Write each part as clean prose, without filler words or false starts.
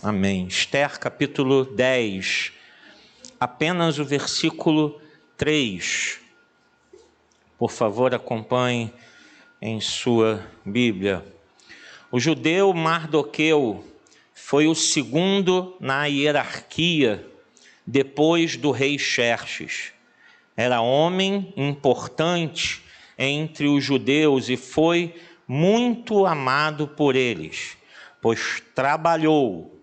Amém. Esther, capítulo 10, apenas o versículo 3. Por favor, acompanhe em sua Bíblia. O judeu Mardoqueu foi o segundo na hierarquia depois do rei Xerxes. Era homem importante entre os judeus e foi muito amado por eles, pois trabalhou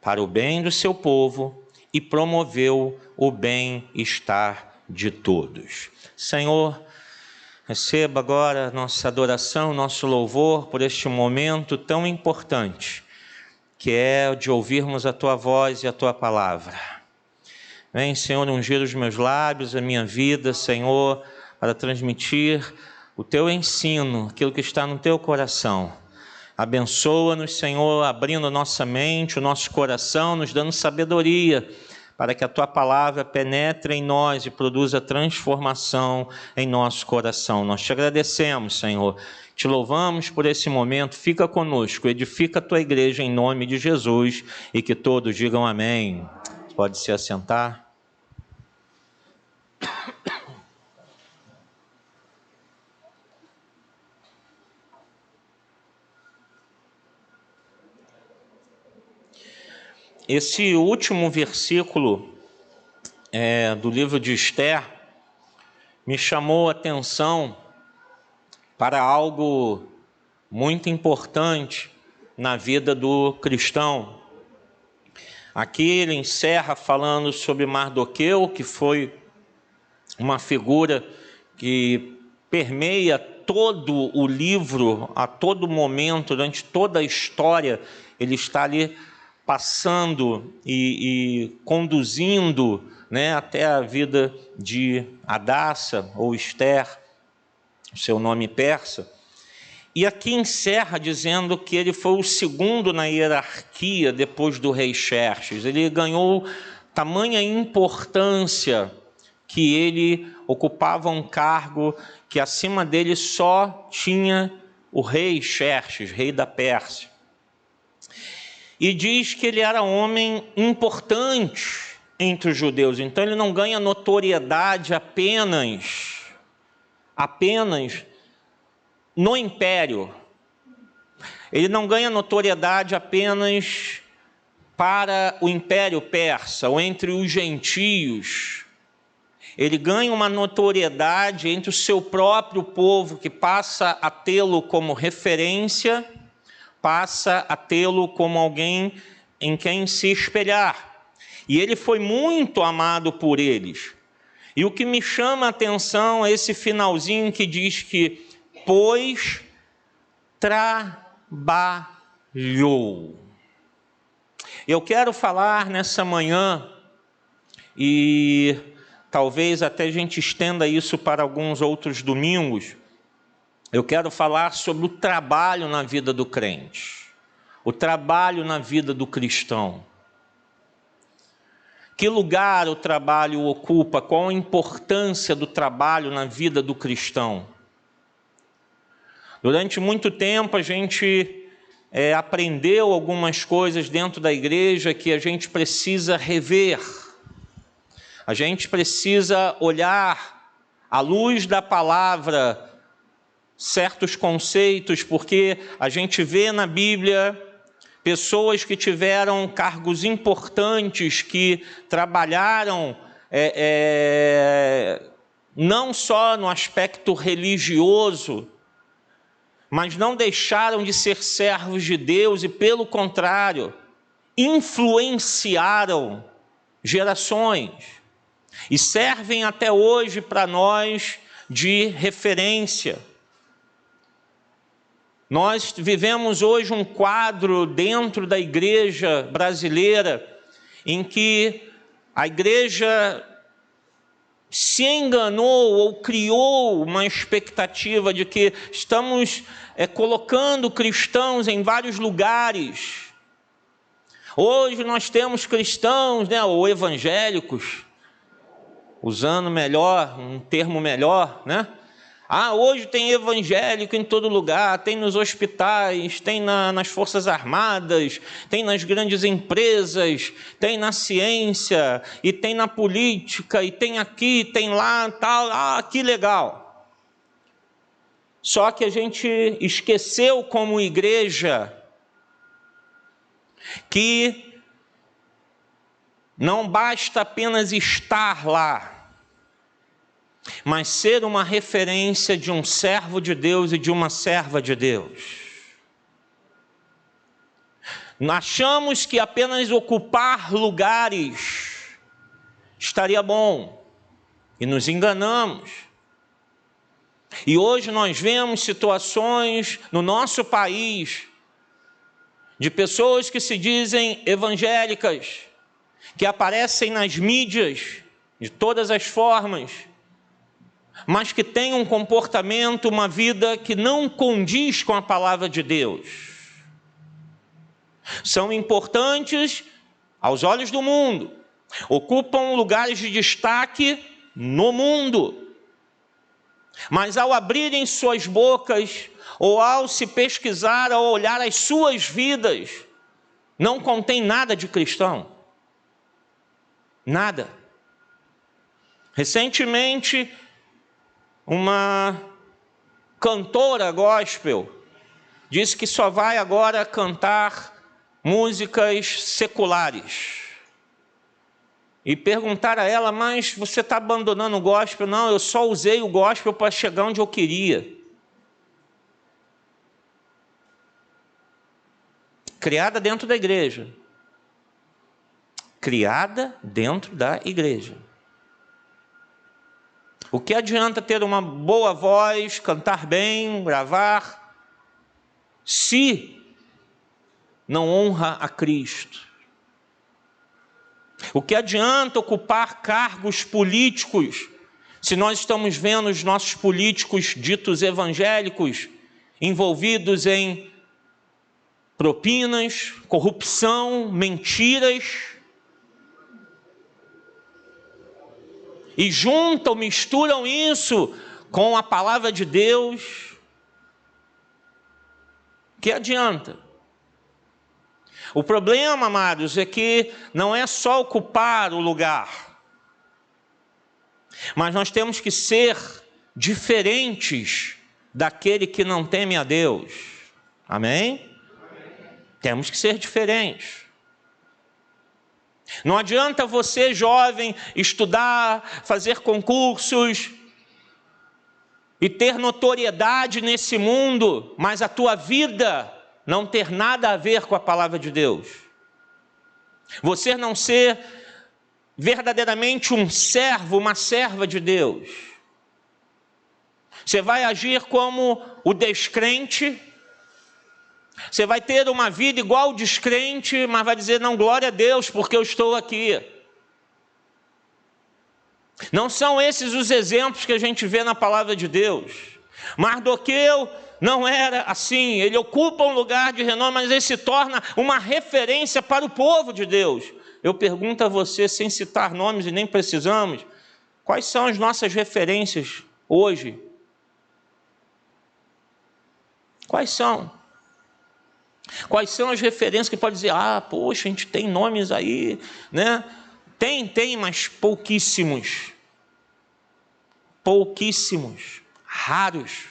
para o bem do seu povo e promoveu o bem-estar de todos. Senhor, receba agora nossa adoração, nosso louvor por este momento tão importante, que é o de ouvirmos a Tua voz e a Tua palavra. Vem, Senhor, ungir os meus lábios, a minha vida, Senhor, para transmitir o Teu ensino, aquilo que está no Teu coração. Abençoa-nos, Senhor, abrindo nossa mente, o nosso coração, nos dando sabedoria, para que a Tua palavra penetre em nós e produza transformação em nosso coração. Nós te agradecemos, Senhor, te louvamos por esse momento. Fica conosco, edifica a Tua igreja em nome de Jesus e que todos digam amém. Pode se assentar. Esse último versículo do livro de Esther me chamou a atenção para algo muito importante na vida do cristão. Aqui ele encerra falando sobre Mardoqueu, que foi uma figura que permeia todo o livro, a todo momento, durante toda a história, ele está ali passando e conduzindo, até a vida de Hadassa ou Esther, seu nome persa. E aqui encerra dizendo que ele foi o segundo na hierarquia depois do rei Xerxes. Ele ganhou tamanha importância que ele ocupava um cargo que acima dele só tinha o rei Xerxes, rei da Pérsia. E diz que ele era homem importante entre os judeus. Então ele não ganha notoriedade apenas no império. Ele não ganha notoriedade apenas para o império persa ou entre os gentios. Ele ganha uma notoriedade entre o seu próprio povo, que passa a tê-lo como referência, passa a tê-lo como alguém em quem se espelhar. E ele foi muito amado por eles. E o que me chama a atenção é esse finalzinho que diz que, pois trabalhou. Eu quero falar nessa manhã, e talvez até a gente estenda isso para alguns outros domingos. Eu quero falar sobre o trabalho na vida do crente, o trabalho na vida do cristão. Que lugar o trabalho ocupa? Qual a importância do trabalho na vida do cristão? Durante muito tempo a gente aprendeu algumas coisas dentro da igreja que a gente precisa rever. A gente precisa olhar à luz da palavra certos conceitos, porque a gente vê na Bíblia pessoas que tiveram cargos importantes, que trabalharam não só no aspecto religioso, mas não deixaram de ser servos de Deus e, pelo contrário, influenciaram gerações e servem até hoje para nós de referência. Nós vivemos hoje um quadro dentro da igreja brasileira em que a igreja se enganou ou criou uma expectativa de que estamos colocando cristãos em vários lugares. Hoje nós temos cristãos, ou evangélicos, usando melhor, um termo melhor, Hoje tem evangélico em todo lugar, tem nos hospitais, tem nas Forças Armadas, tem nas grandes empresas, tem na ciência, e tem na política, e tem aqui, tem lá, tal. Que legal. Só que a gente esqueceu como igreja que não basta apenas estar lá, mas ser uma referência de um servo de Deus e de uma serva de Deus. Achamos que apenas ocupar lugares estaria bom, e nos enganamos. E hoje nós vemos situações no nosso país de pessoas que se dizem evangélicas, que aparecem nas mídias de todas as formas, mas que têm um comportamento, uma vida que não condiz com a palavra de Deus. São importantes aos olhos do mundo, ocupam lugares de destaque no mundo, mas ao abrirem suas bocas, ou ao se pesquisar, ao olhar as suas vidas, não contém nada de cristão. Nada. Recentemente, uma cantora gospel disse que só vai agora cantar músicas seculares. E perguntaram a ela: mas você está abandonando o gospel? Não, eu só usei o gospel para chegar onde eu queria. Criada dentro da igreja. Criada dentro da igreja. O que adianta ter uma boa voz, cantar bem, gravar, se não honra a Cristo? O que adianta ocupar cargos políticos, se nós estamos vendo os nossos políticos ditos evangélicos envolvidos em propinas, corrupção, mentiras, e juntam, misturam isso com a palavra de Deus? Que adianta? O problema, amados, é que não é só ocupar o lugar, mas nós temos que ser diferentes daquele que não teme a Deus. Amém? Temos que ser diferentes. Não adianta você, jovem, estudar, fazer concursos e ter notoriedade nesse mundo, mas a tua vida não ter nada a ver com a palavra de Deus. Você não ser verdadeiramente um servo, uma serva de Deus. Você vai agir como o descrente. Você vai ter uma vida igual o descrente, mas vai dizer: não, glória a Deus, porque eu estou aqui. Não são esses os exemplos que a gente vê na palavra de Deus. Mardoqueu não era assim. Ele ocupa um lugar de renome, mas ele se torna uma referência para o povo de Deus. Eu pergunto a você, sem citar nomes e nem precisamos, quais são as nossas referências hoje? Quais são? Quais são as referências que pode dizer: poxa, a gente tem nomes aí, né? Tem, mas pouquíssimos. Pouquíssimos, raros.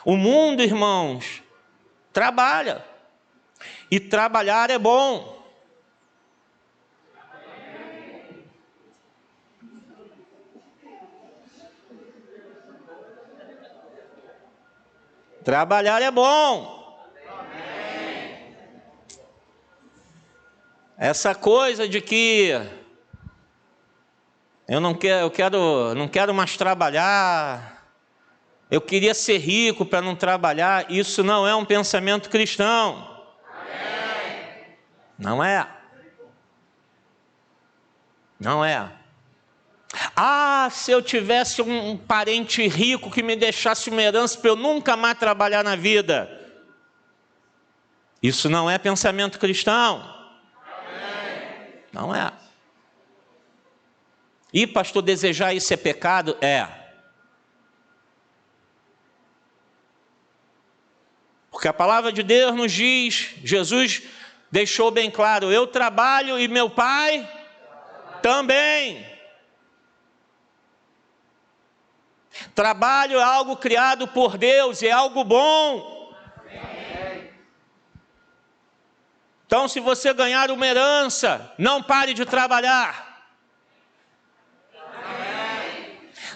O mundo, irmãos, trabalha. E trabalhar é bom. Trabalhar é bom. Essa coisa de que eu não quero mais trabalhar, eu queria ser rico para não trabalhar, isso não é um pensamento cristão. Não é. Não é. Se eu tivesse um parente rico que me deixasse uma herança para eu nunca mais trabalhar na vida. Isso não é pensamento cristão. Não é. E pastor, desejar isso é pecado? É. Porque a palavra de Deus nos diz, Jesus deixou bem claro, eu trabalho e meu Pai também. Trabalho é algo criado por Deus, é algo bom. Então, se você ganhar uma herança, não pare de trabalhar.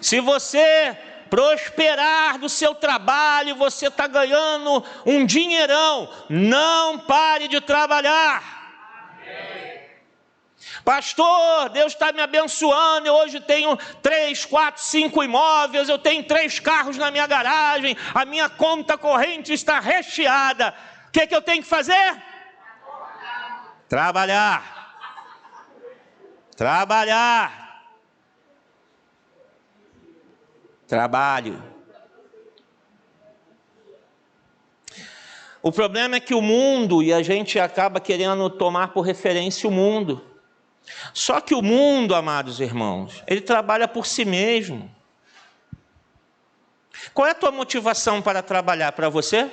Se você prosperar do seu trabalho, você está ganhando um dinheirão, não pare de trabalhar. Pastor, Deus está me abençoando, eu hoje tenho 3, 4, 5 imóveis, eu tenho 3 carros na minha garagem, a minha conta corrente está recheada. O que eu tenho que fazer? Trabalhar. Trabalhar. Trabalho. O problema é que o mundo, e a gente acaba querendo tomar por referência o mundo. Só que o mundo, amados irmãos, ele trabalha por si mesmo. Qual é a tua motivação para trabalhar? Para você?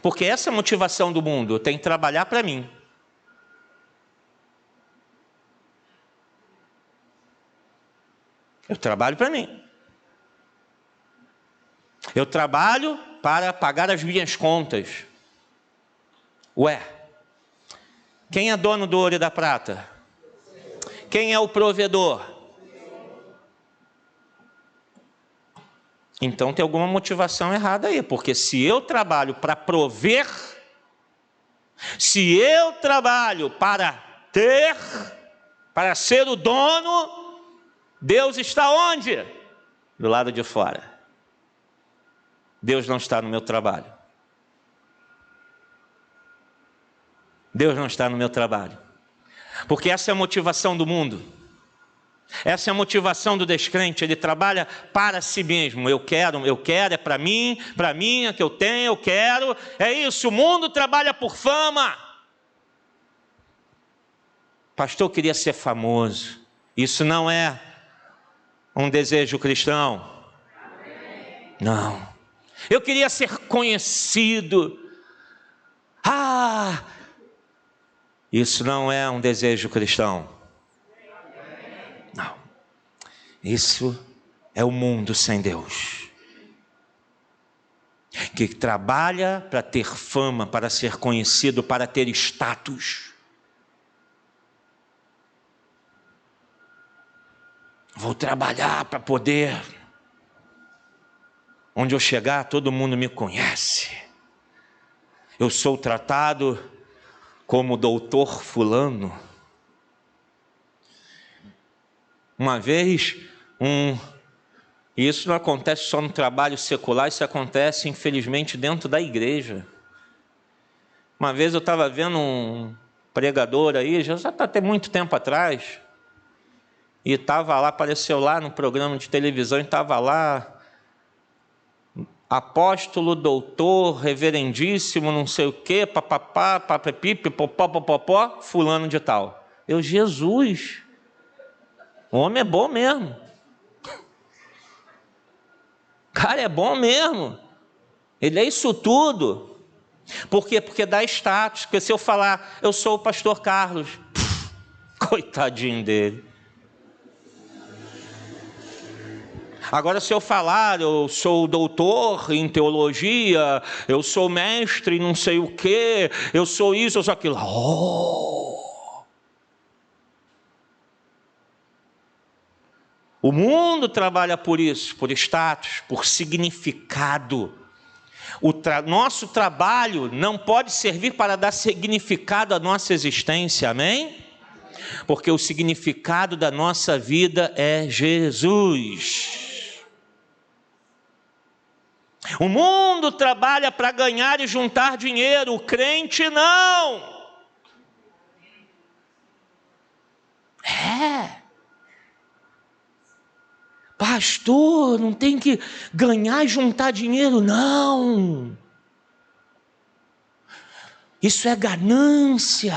Porque essa é a motivação do mundo, eu tenho que trabalhar para mim. Eu trabalho para mim. Eu trabalho para pagar as minhas contas. Ué, quem é dono do ouro e da prata? Quem é o provedor? Então tem alguma motivação errada aí, porque se eu trabalho para prover, se eu trabalho para ter, para ser o dono, Deus está onde? Do lado de fora. Deus não está no meu trabalho. Deus não está no meu trabalho. Porque essa é a motivação do mundo. Essa é a motivação do descrente. Ele trabalha para si mesmo. Eu quero, é para mim é que eu tenho, eu quero. É isso, o mundo trabalha por fama. Pastor, eu queria ser famoso. Isso não é um desejo cristão. Não. Eu queria ser conhecido. Isso não é um desejo cristão. Não. Isso é o mundo sem Deus. Que trabalha para ter fama, para ser conhecido, para ter status. Vou trabalhar para poder. Onde eu chegar, todo mundo me conhece. Eu sou tratado como doutor fulano. Uma vez, e isso não acontece só no trabalho secular, isso acontece, infelizmente, dentro da igreja. Uma vez eu estava vendo um pregador aí, já está até muito tempo atrás, e estava lá, apareceu lá no programa de televisão, e estava lá, apóstolo, doutor, reverendíssimo, não sei o quê, papapá, papapipi, popó, fulano de tal. Jesus, o homem é bom mesmo. Cara, é bom mesmo. Ele é isso tudo. Por quê? Porque dá status. Porque se eu falar, eu sou o pastor Carlos, coitadinho dele. Agora, se eu falar, eu sou doutor em teologia, eu sou mestre em não sei o quê, eu sou isso, eu sou aquilo. O mundo trabalha por isso, por status, por significado. Nosso trabalho não pode servir para dar significado à nossa existência, amém? Porque o significado da nossa vida é Jesus. O mundo trabalha para ganhar e juntar dinheiro, o crente não. Pastor, não tem que ganhar e juntar dinheiro, não. Isso é ganância.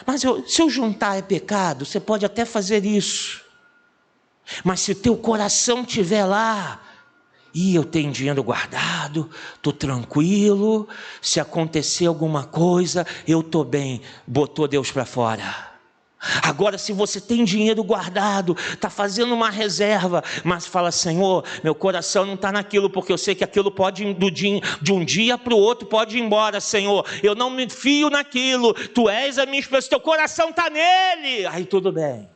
Mas se eu juntar é pecado, você pode até fazer isso. Mas se teu coração estiver lá, eu tenho dinheiro guardado, estou tranquilo, se acontecer alguma coisa, eu estou bem. Botou Deus para fora. Agora, se você tem dinheiro guardado, está fazendo uma reserva, mas fala: Senhor, meu coração não está naquilo, porque eu sei que aquilo pode, de um dia para o outro, pode ir embora. Senhor, eu não me fio naquilo, Tu és a minha esperança, Teu coração está nele, aí tudo bem.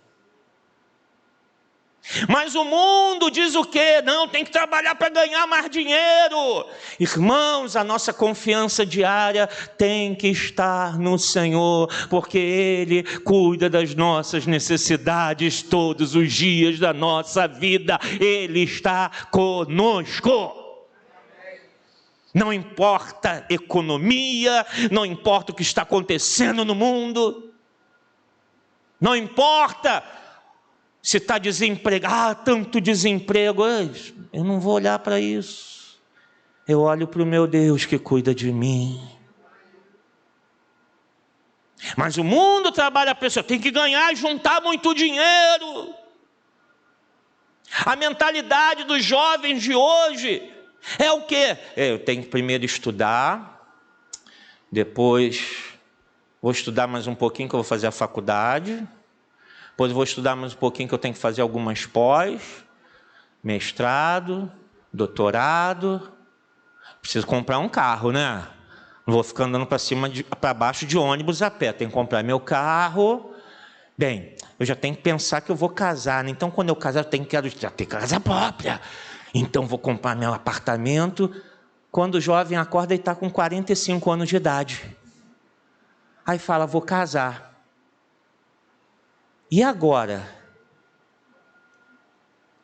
Mas o mundo diz o quê? Não, tem que trabalhar para ganhar mais dinheiro. Irmãos, a nossa confiança diária tem que estar no Senhor, porque Ele cuida das nossas necessidades todos os dias da nossa vida. Ele está conosco. Não importa a economia, não importa o que está acontecendo no mundo, não importa se está desempregado, tanto desemprego, eu não vou olhar para isso. Eu olho para o meu Deus que cuida de mim. Mas o mundo trabalha a pessoa, tem que ganhar e juntar muito dinheiro. A mentalidade dos jovens de hoje é o quê? Eu tenho que primeiro estudar, depois vou estudar mais um pouquinho que eu vou fazer a faculdade, depois vou estudar mais um pouquinho que eu tenho que fazer algumas pós, mestrado, doutorado. Preciso comprar um carro, né? Não vou ficar andando para cima, para baixo de ônibus a pé. Tenho que comprar meu carro. Bem, eu já tenho que pensar que eu vou casar, né? Então, quando eu casar, eu quero ter casa própria. Então, vou comprar meu apartamento. Quando o jovem acorda, ele está com 45 anos de idade. Aí fala: vou casar. E agora?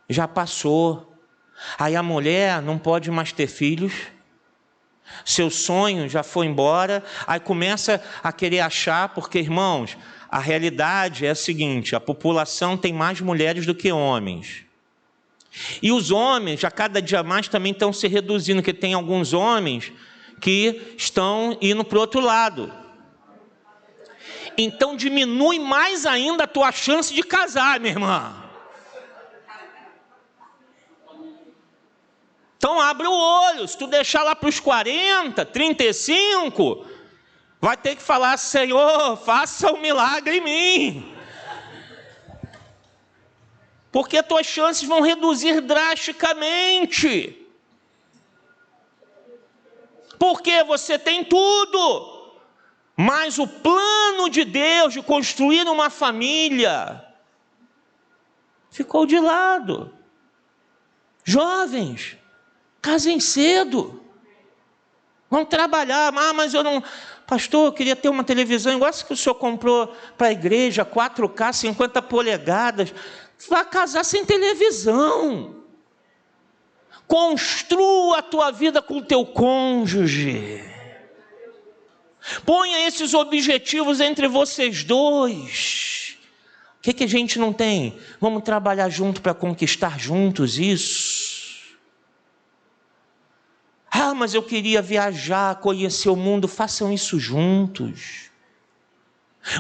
Já passou. Aí a mulher não pode mais ter filhos. Seu sonho já foi embora. Aí começa a querer achar, porque, irmãos, a realidade é a seguinte: a população tem mais mulheres do que homens. E os homens, a cada dia mais, também estão se reduzindo, porque tem alguns homens que estão indo para o outro lado. Então diminui mais ainda a tua chance de casar, minha irmã. Então abre o olho. Se tu deixar lá para os 40, 35, vai ter que falar: Senhor, faça um milagre em mim. Porque as tuas chances vão reduzir drasticamente. Porque você tem tudo. Mas o plano de Deus de construir uma família ficou de lado. Jovens, casem cedo. Vão trabalhar. Mas eu não... Pastor, eu queria ter uma televisão igual essa que o senhor comprou para a igreja, 4K, 50 polegadas. Vai casar sem televisão. Construa a tua vida com o teu cônjuge. Ponha esses objetivos entre vocês dois. O que a gente não tem? Vamos trabalhar junto para conquistar juntos isso. Mas eu queria viajar, conhecer o mundo. Façam isso juntos.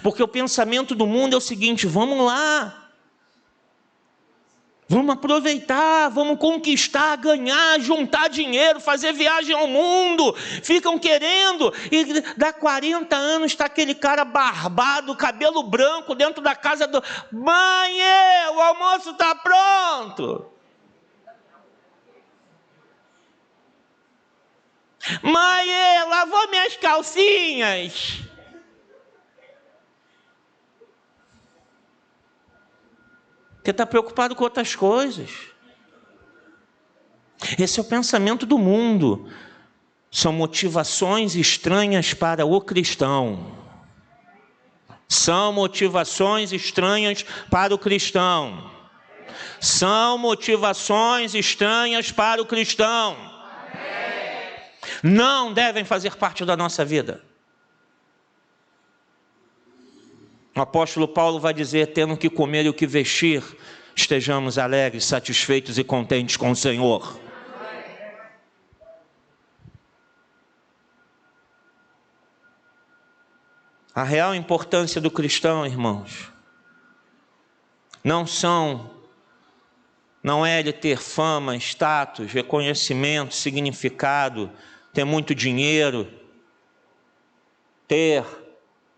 Porque o pensamento do mundo é o seguinte: vamos lá. Vamos aproveitar, vamos conquistar, ganhar, juntar dinheiro, fazer viagem ao mundo. Ficam querendo, e dá 40 anos está aquele cara barbado, cabelo branco, dentro da casa do... Mãe, o almoço está pronto. Mãe, lavou minhas calcinhas. Porque está preocupado com outras coisas. Esse é o pensamento do mundo. São motivações estranhas para o cristão. São motivações estranhas para o cristão. São motivações estranhas para o cristão. Não devem fazer parte da nossa vida. O apóstolo Paulo vai dizer: tendo que comer e o que vestir, estejamos alegres, satisfeitos e contentes com o Senhor. A real importância do cristão, irmãos, não Não é ele ter fama, status, reconhecimento, significado, ter muito dinheiro, ter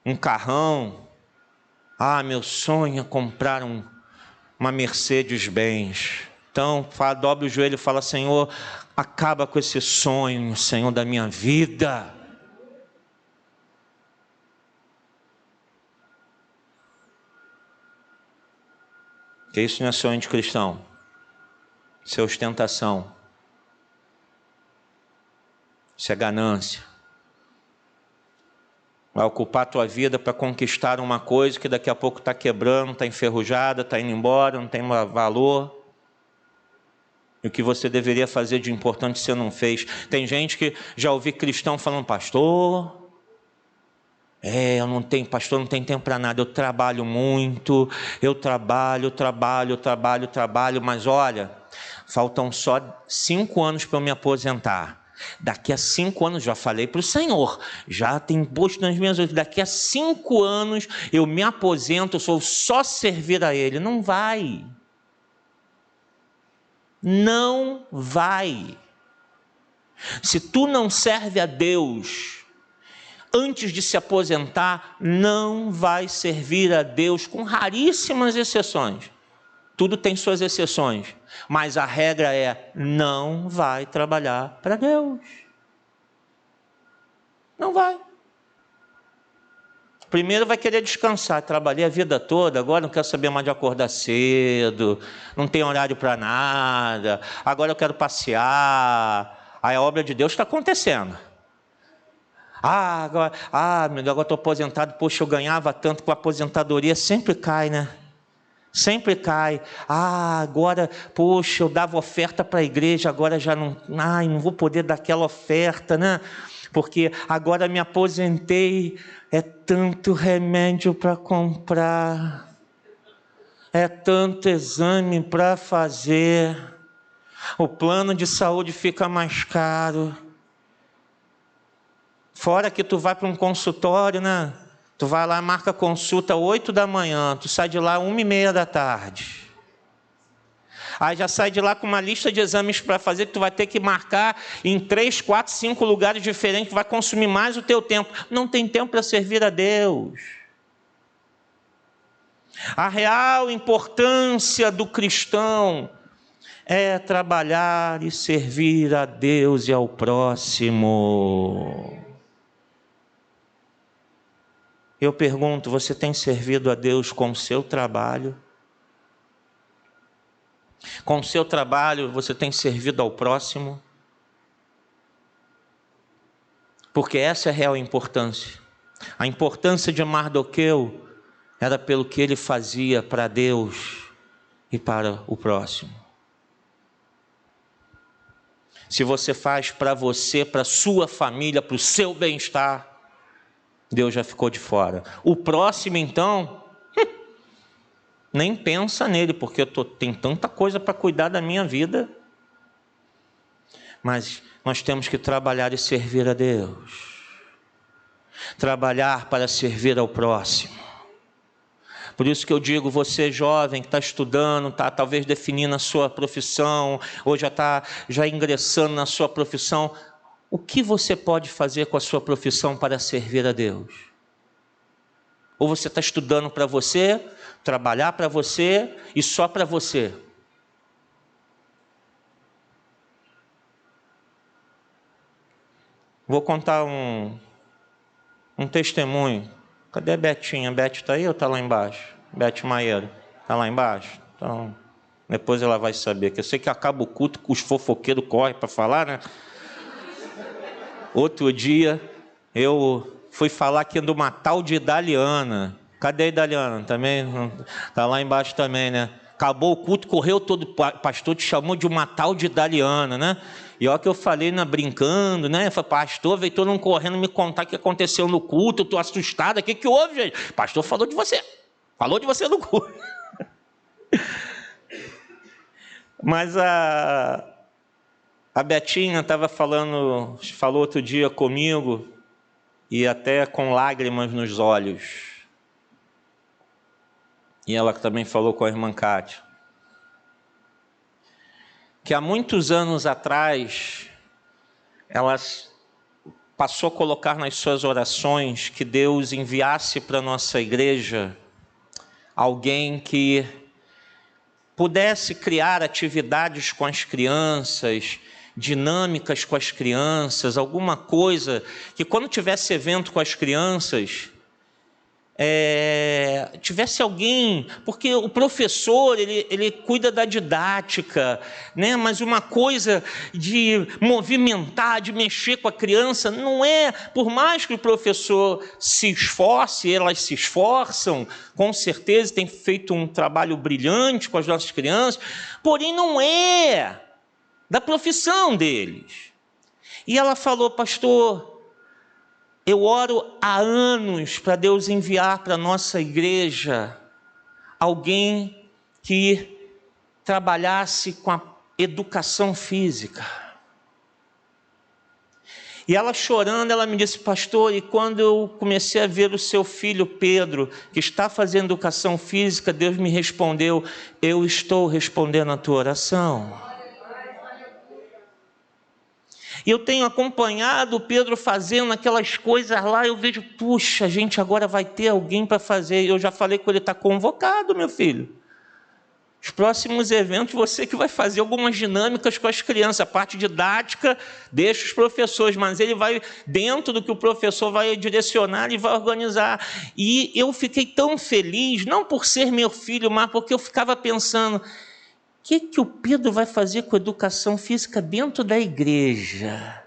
um carrão. Ah, meu sonho é comprar uma Mercedes-Benz. Então, dobra o joelho e fala: Senhor, acaba com esse sonho, Senhor, da minha vida. Que isso não é sonho de cristão. Isso é ostentação. Isso é ganância. Vai ocupar a tua vida para conquistar uma coisa que daqui a pouco está quebrando, está enferrujada, está indo embora, não tem valor. E o que você deveria fazer de importante você não fez. Tem gente que já ouvi cristão falando: pastor, eu não tenho, pastor, não tem tempo para nada, eu trabalho muito, eu trabalho, mas olha, faltam só 5 anos para eu me aposentar. Daqui a 5 anos, já falei para o Senhor, já tem posto nas minhas orelhas, daqui a 5 anos eu me aposento, eu sou só servir a Ele. Não vai. Não vai. Se tu não serve a Deus antes de se aposentar, não vai servir a Deus, com raríssimas exceções. Tudo tem suas exceções, mas a regra é: não vai trabalhar para Deus. Não vai. Primeiro vai querer descansar. Trabalhei a vida toda, agora não quero saber mais de acordar cedo, não tem horário para nada, agora eu quero passear. Aí a obra de Deus está acontecendo. Agora estou aposentado, poxa, eu ganhava tanto, com a aposentadoria sempre cai, né? Sempre cai. Agora, poxa, eu dava oferta para a igreja, agora já não vou poder dar aquela oferta, né? Porque agora me aposentei, é tanto remédio para comprar, é tanto exame para fazer, o plano de saúde fica mais caro. Fora que tu vai para um consultório, né? Tu vai lá, marca consulta 8 da manhã, tu sai de lá 1h30 da tarde. Aí já sai de lá com uma lista de exames para fazer, que tu vai ter que marcar em 3, 4, 5 lugares diferentes, que vai consumir mais o teu tempo. Não tem tempo para servir a Deus. A real importância do cristão é trabalhar e servir a Deus e ao próximo. Eu pergunto: você tem servido a Deus com o seu trabalho? Com o seu trabalho você tem servido ao próximo? Porque essa é a real importância. A importância de Mardoqueu era pelo que ele fazia para Deus e para o próximo. Se você faz para você, para a sua família, para o seu bem-estar, Deus já ficou de fora. O próximo, então, nem pensa nele, porque tem tanta coisa para cuidar da minha vida. Mas nós temos que trabalhar e servir a Deus. Trabalhar para servir ao próximo. Por isso que eu digo: você jovem que está estudando, está talvez definindo a sua profissão, ou já está ingressando na sua profissão, o que você pode fazer com a sua profissão para servir a Deus? Ou você está estudando para você, trabalhar para você e só para você? Vou contar um testemunho. Cadê a Betinha? A Beth está aí ou está lá embaixo? Beth Maieiro. Está lá embaixo? Então, depois ela vai saber. Que eu sei que acaba o culto, os fofoqueiros correm para falar, né? Outro dia, eu fui falar aqui de uma tal de Idaliana. Cadê a Idaliana? Também? Está lá embaixo também, né? Acabou o culto, correu todo, o pastor te chamou de uma tal de Idaliana, né? E olha que eu falei, né, brincando, né? Eu falei: pastor, veio todo mundo correndo me contar o que aconteceu no culto, eu estou assustada, o que houve, gente? Pastor falou de você no culto. Mas a Betinha falou outro dia comigo, e até com lágrimas nos olhos. E ela também falou com a irmã Cátia. que há muitos anos atrás, ela passou a colocar nas suas orações que Deus enviasse para a nossa igreja alguém que pudesse criar atividades com as crianças, dinâmicas com as crianças, alguma coisa que quando tivesse evento com as crianças, tivesse alguém, porque o professor, ele cuida da didática, né? Mas uma coisa de movimentar, de mexer com a criança, não é, por mais que o professor se esforce, elas se esforçam, com certeza tem feito um trabalho brilhante com as nossas crianças, porém não é da profissão deles. E ela falou: pastor, eu oro há anos para Deus enviar para a nossa igreja alguém que trabalhasse com a educação física. E ela chorando, ela me disse: pastor, e quando eu comecei a ver o seu filho Pedro, que está fazendo educação física, Deus me respondeu: eu estou respondendo a tua oração. E eu tenho acompanhado o Pedro fazendo aquelas coisas lá, eu vejo, puxa, a gente agora vai ter alguém para fazer. Eu já falei com ele, está convocado, meu filho. Os próximos eventos, você que vai fazer algumas dinâmicas com as crianças. A parte didática, deixa os professores, mas ele vai, dentro do que o professor vai direcionar, ele vai organizar. E eu fiquei tão feliz, não por ser meu filho, mas porque eu ficava pensando: o que o Pedro vai fazer com a educação física dentro da igreja?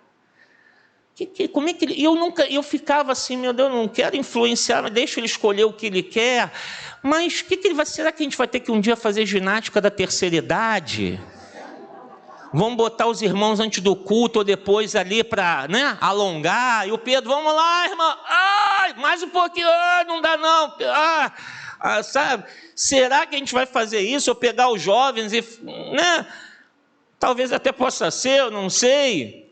Como é que ele... Eu ficava assim, meu Deus, não quero influenciar, mas deixa ele escolher o que ele quer. Mas ele vai... Será que a gente vai ter que um dia fazer ginástica da terceira idade? Vamos botar os irmãos antes do culto ou depois ali para, né, alongar. E o Pedro: vamos lá, irmão. Ai, mais um pouquinho. Ai, não dá não. Sabe? Será que a gente vai fazer isso? Ou pegar os jovens e, né? Talvez até possa ser, eu não sei.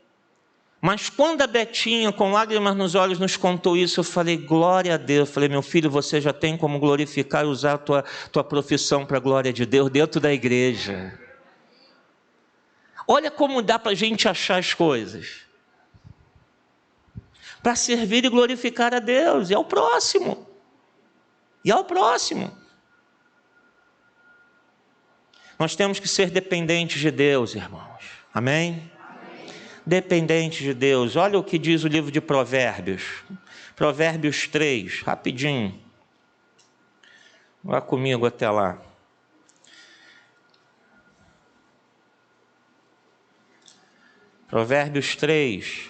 Mas quando a Betinha, com lágrimas nos olhos, nos contou isso, eu falei: glória a Deus. Eu falei: meu filho, você já tem como glorificar e usar a tua profissão para a glória de Deus dentro da igreja. Olha como dá para a gente achar as coisas. Para servir e glorificar a Deus. E ao próximo. E ao próximo. Nós temos que ser dependentes de Deus, irmãos. Amém? Amém? Dependentes de Deus. Olha o que diz o livro de Provérbios. Provérbios 3, rapidinho. Vá comigo até lá. Provérbios 3.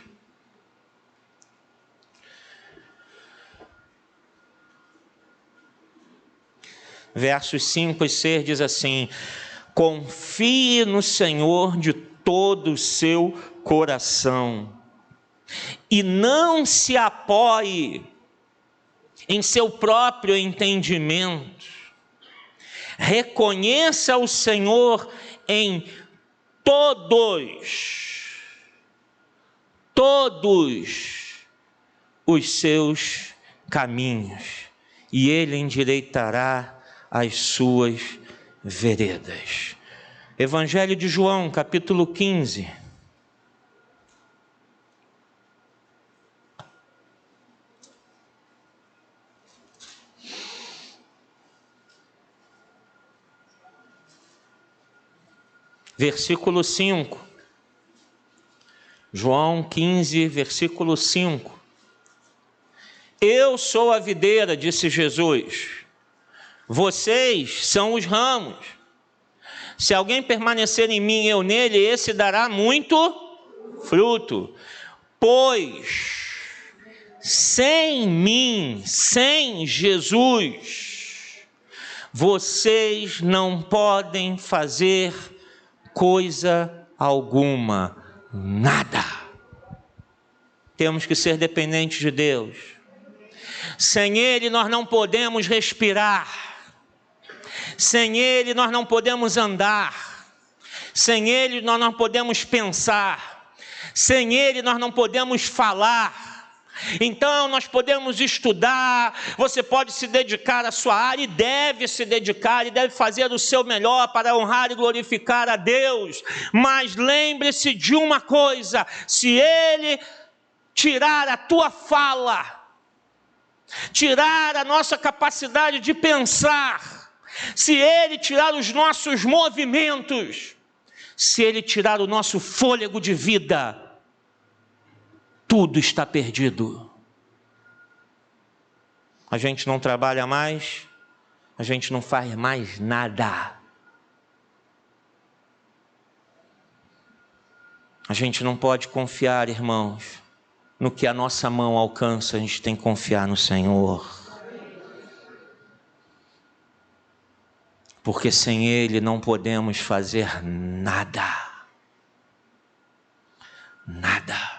Versos 5 e 6 diz assim: confie no Senhor de todo o seu coração e não se apoie em seu próprio entendimento. Reconheça o Senhor em todos os seus caminhos, e Ele endireitará as suas veredas. Evangelho de João, capítulo 15. Versículo 5. João 15, versículo 5. Eu sou a videira, disse Jesus. Vocês são os ramos. Se alguém permanecer em mim e eu nele, esse dará muito fruto. Pois sem mim, sem Jesus, vocês não podem fazer coisa alguma, nada. Temos que ser dependentes de Deus. Sem Ele nós não podemos respirar. Sem Ele nós não podemos andar. Sem Ele nós não podemos pensar. Sem Ele nós não podemos falar. Então nós podemos estudar, você pode se dedicar à sua área e deve se dedicar e deve fazer o seu melhor para honrar e glorificar a Deus. Mas lembre-se de uma coisa: se Ele tirar a tua fala, tirar a nossa capacidade de pensar, se Ele tirar os nossos movimentos, se Ele tirar o nosso fôlego de vida, tudo está perdido. A gente não trabalha mais, a gente não faz mais nada. A gente não pode confiar, irmãos, no que a nossa mão alcança, a gente tem que confiar no Senhor. Porque sem Ele não podemos fazer nada. Nada.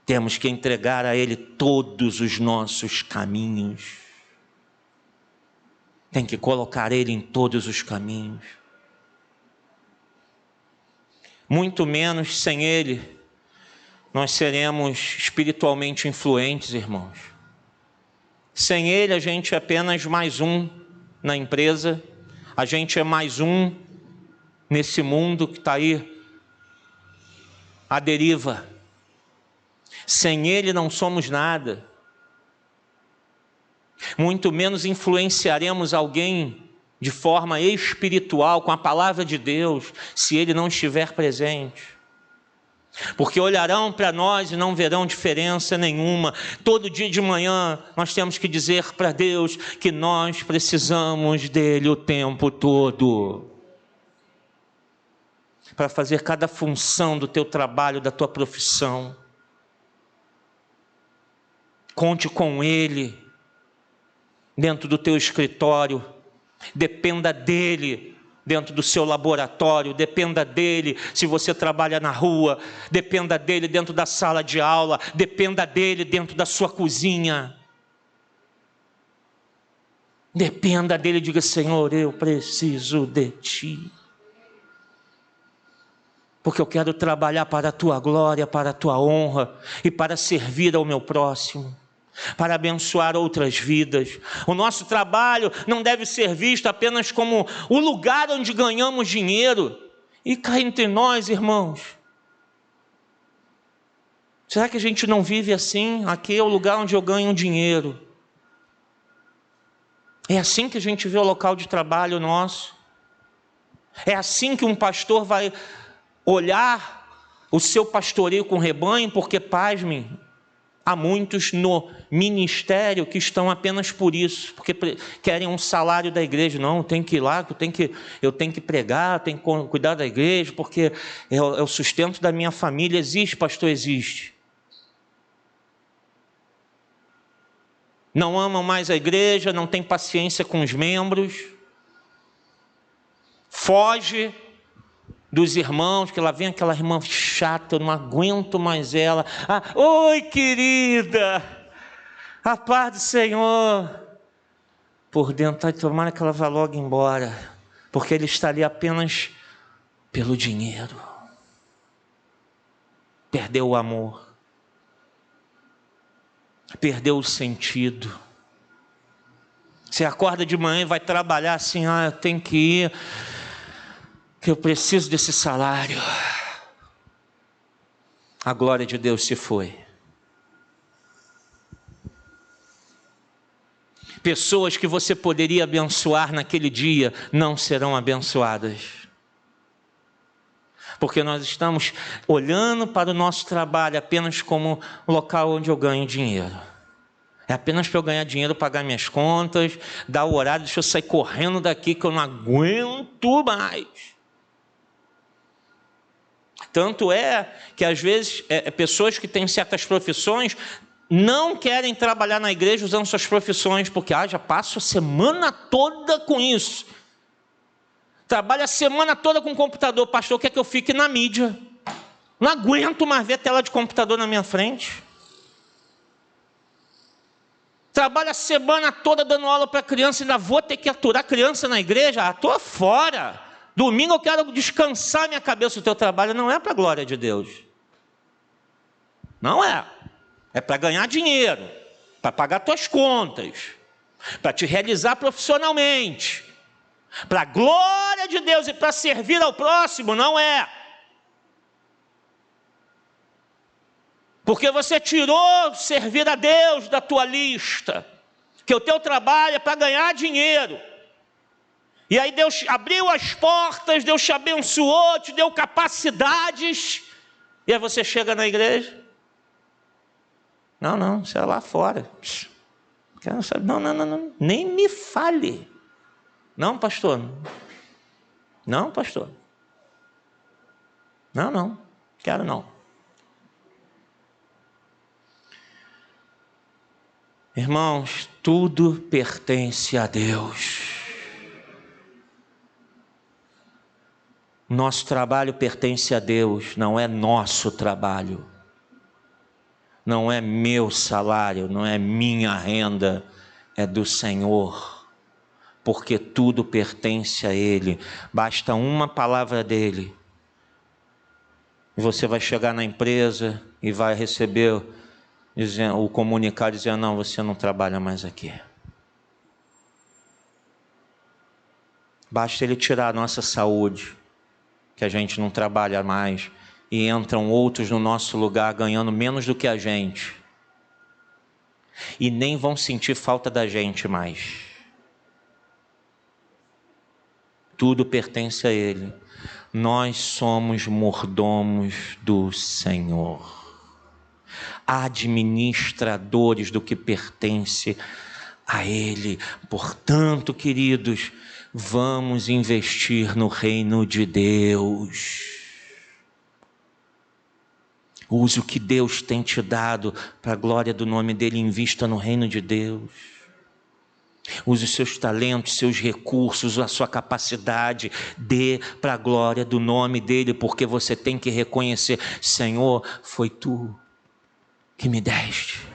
Temos que entregar a Ele todos os nossos caminhos. Tem que colocar Ele em todos os caminhos. Muito menos sem Ele, nós seremos espiritualmente influentes, irmãos. Sem Ele, a gente é apenas mais um na empresa. A gente é mais um nesse mundo que está aí à deriva. Sem Ele não somos nada. Muito menos influenciaremos alguém de forma espiritual com a palavra de Deus, se Ele não estiver presente. Porque olharão para nós e não verão diferença nenhuma. Todo dia de manhã nós temos que dizer para Deus que nós precisamos dEle o tempo todo, para fazer cada função do teu trabalho, da tua profissão. Conte com Ele dentro do teu escritório, dependa dEle dentro do seu laboratório, dependa dEle se você trabalha na rua, dependa dEle dentro da sala de aula, dependa dEle dentro da sua cozinha. Dependa dEle, diga: Senhor, eu preciso de Ti. Porque eu quero trabalhar para a Tua glória, para a Tua honra e para servir ao meu próximo, para abençoar outras vidas. O nosso trabalho não deve ser visto apenas como o lugar onde ganhamos dinheiro. E cá entre nós, irmãos, será que a gente não vive assim? Aqui é o lugar onde eu ganho dinheiro. É assim que a gente vê o local de trabalho nosso? É assim que um pastor vai olhar o seu pastoreio com rebanho? Porque, pasmem, há muitos no ministério que estão apenas por isso, porque querem um salário da igreja. Não, eu tenho que ir lá, eu tenho que pregar, eu tenho que cuidar da igreja, porque é o sustento da minha família. Existe, pastor, existe. Não amam mais a igreja, não tem paciência com os membros, foge dos irmãos, que lá vem aquela irmã chata, eu não aguento mais ela. Oi, querida, a paz do Senhor. Por dentro, tomara que ela vá logo embora, porque ele está ali apenas pelo dinheiro. Perdeu o amor, perdeu o sentido. Você acorda de manhã e vai trabalhar assim: eu tenho que ir, que eu preciso desse salário. A glória de Deus se foi. Pessoas que você poderia abençoar naquele dia não serão abençoadas, porque nós estamos olhando para o nosso trabalho apenas como um local onde eu ganho dinheiro. É apenas para eu ganhar dinheiro, pagar minhas contas, dar o horário, deixa eu sair correndo daqui que eu não aguento mais. Tanto é que às vezes pessoas que têm certas profissões não querem trabalhar na igreja usando suas profissões, porque já passo a semana toda com isso. Trabalho a semana toda com computador. Pastor, quer que eu fique na mídia? Não aguento mais ver tela de computador na minha frente. Trabalho a semana toda dando aula para criança, ainda vou ter que aturar criança na igreja? Estou fora. Domingo eu quero descansar minha cabeça. O teu trabalho não é para a glória de Deus. Não é. É para ganhar dinheiro, para pagar tuas contas, para te realizar profissionalmente, para a glória de Deus e para servir ao próximo, não é. Porque você tirou servir a Deus da tua lista, que o teu trabalho é para ganhar dinheiro. E aí Deus abriu as portas, Deus te abençoou, te deu capacidades, e aí você chega na igreja. Não, isso é lá fora. Não, nem me fale. Não, pastor. Não, pastor. Não, quero não. Irmãos, tudo pertence a Deus. Nosso trabalho pertence a Deus, não é nosso trabalho. Não é meu salário, não é minha renda, é do Senhor. Porque tudo pertence a Ele. Basta uma palavra dEle. E você vai chegar na empresa e vai receber o comunicado dizendo, não, você não trabalha mais aqui. Basta Ele tirar a nossa saúde, que a gente não trabalha mais, e entram outros no nosso lugar ganhando menos do que a gente. E nem vão sentir falta da gente mais. Tudo pertence a Ele. Nós somos mordomos do Senhor. Administradores do que pertence a Ele. Portanto, queridos, vamos investir no reino de Deus. Use o que Deus tem te dado para a glória do nome dEle, invista no reino de Deus. Use os seus talentos, seus recursos, a sua capacidade, dê para a glória do nome dEle, porque você tem que reconhecer, Senhor, foi Tu que me deste.